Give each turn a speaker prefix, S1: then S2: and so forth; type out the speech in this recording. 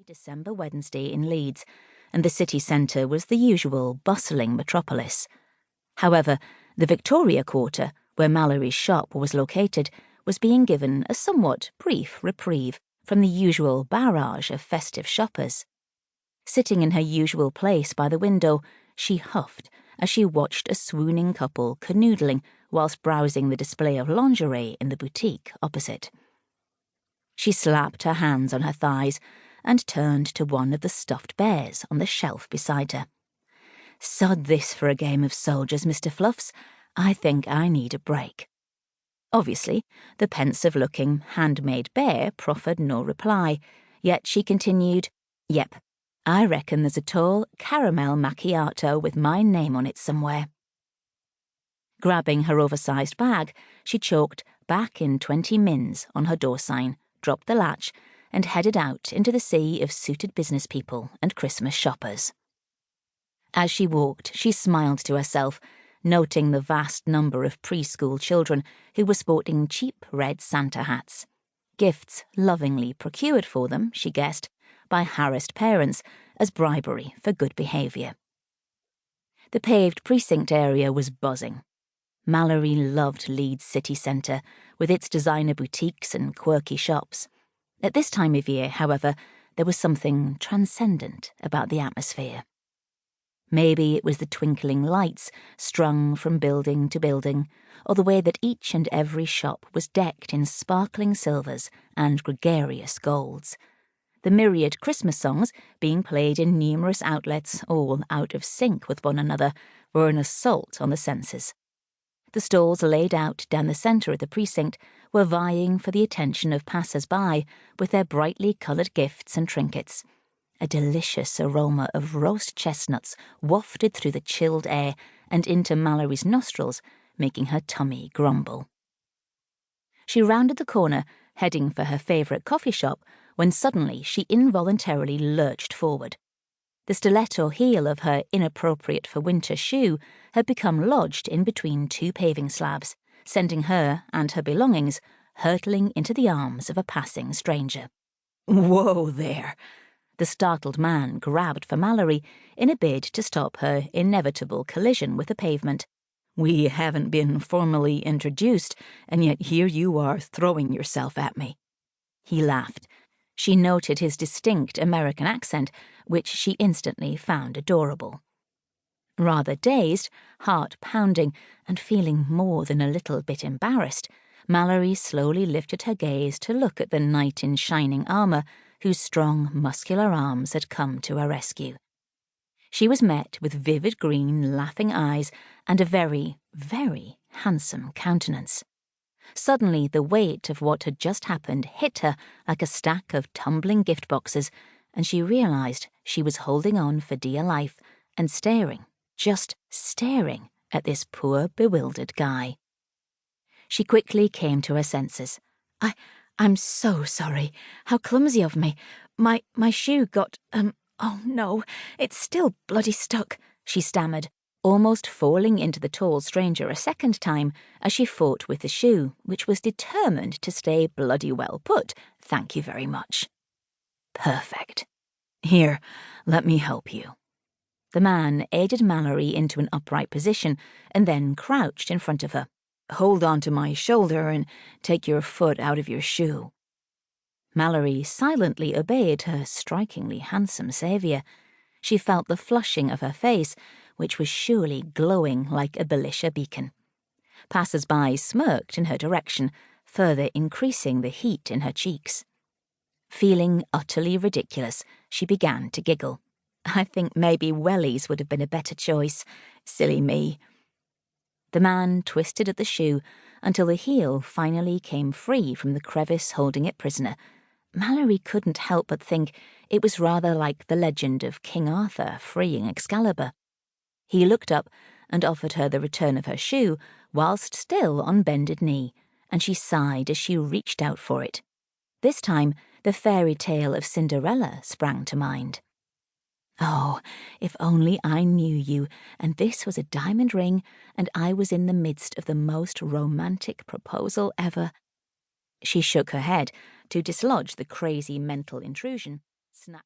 S1: December Wednesday in Leeds, and the city centre was the usual bustling metropolis. However, the Victoria Quarter, where Mallory's shop was located, was being given a somewhat brief reprieve from the usual barrage of festive shoppers. Sitting in her usual place by the window, she huffed as she watched a swooning couple canoodling whilst browsing the display of lingerie in the boutique opposite. She slapped her hands on her thighs and turned to one of the stuffed bears on the shelf beside her. "Sod this for a game of soldiers, Mr. Fluffs. I think I need a break." Obviously, the pensive-looking, handmade bear proffered no reply, yet she continued, "Yep, I reckon there's a tall caramel macchiato with my name on it somewhere." Grabbing her oversized bag, she chalked "back in 20 mins" on her door sign, dropped the latch, and headed out into the sea of suited business people and Christmas shoppers. As she walked, she smiled to herself, noting the vast number of preschool children who were sporting cheap red Santa hats. Gifts lovingly procured for them, she guessed, by harassed parents as bribery for good behaviour. The paved precinct area was buzzing. Mallory loved Leeds city centre, with its designer boutiques and quirky shops. At this time of year, however, there was something transcendent about the atmosphere. Maybe it was the twinkling lights strung from building to building, or the way that each and every shop was decked in sparkling silvers and gregarious golds. The myriad Christmas songs being played in numerous outlets, all out of sync with one another, were an assault on the senses. The stalls laid out down the centre of the precinct were vying for the attention of passers-by with their brightly coloured gifts and trinkets. A delicious aroma of roast chestnuts wafted through the chilled air and into Mallory's nostrils, making her tummy grumble. She rounded the corner, heading for her favourite coffee shop, when suddenly she involuntarily lurched forward. The stiletto heel of her inappropriate-for-winter shoe had become lodged in between two paving slabs, sending her and her belongings hurtling into the arms of a passing stranger. "Whoa there!" The startled man grabbed for Mallory in a bid to stop her inevitable collision with the pavement. "We haven't been formally introduced, and yet here you are throwing yourself at me." He laughed. She noted his distinct American accent, which she instantly found adorable. Rather dazed, heart pounding, and feeling more than a little bit embarrassed, Mallory slowly lifted her gaze to look at the knight in shining armour, whose strong, muscular arms had come to her rescue. She was met with vivid green, laughing eyes and a very, very handsome countenance. Suddenly, the weight of what had just happened hit her like a stack of tumbling gift boxes, and she realised she was holding on for dear life and staring, just staring, at this poor, bewildered guy. She quickly came to her senses. I'm so sorry. How clumsy of me. My shoe got, oh no, it's still bloody stuck," she stammered, almost falling into the tall stranger a second time as she fought with the shoe, which was determined to stay bloody well put, "thank you very much." "Perfect. Here, let me help you." The man aided Mallory into an upright position and then crouched in front of her. "Hold on to my shoulder and take your foot out of your shoe." Mallory silently obeyed her strikingly handsome saviour. She felt the flushing of her face, which was surely glowing like a Belisha beacon. Passers-by smirked in her direction, further increasing the heat in her cheeks. Feeling utterly ridiculous, she began to giggle. "I think maybe wellies would have been a better choice. Silly me." The man twisted at the shoe until the heel finally came free from the crevice holding it prisoner. Mallory couldn't help but think it was rather like the legend of King Arthur freeing Excalibur. He looked up and offered her the return of her shoe whilst still on bended knee, and she sighed as she reached out for it. This time, the fairy tale of Cinderella sprang to mind. "Oh, if only I knew you, and this was a diamond ring, and I was in the midst of the most romantic proposal ever." She shook her head to dislodge the crazy mental intrusion, snatched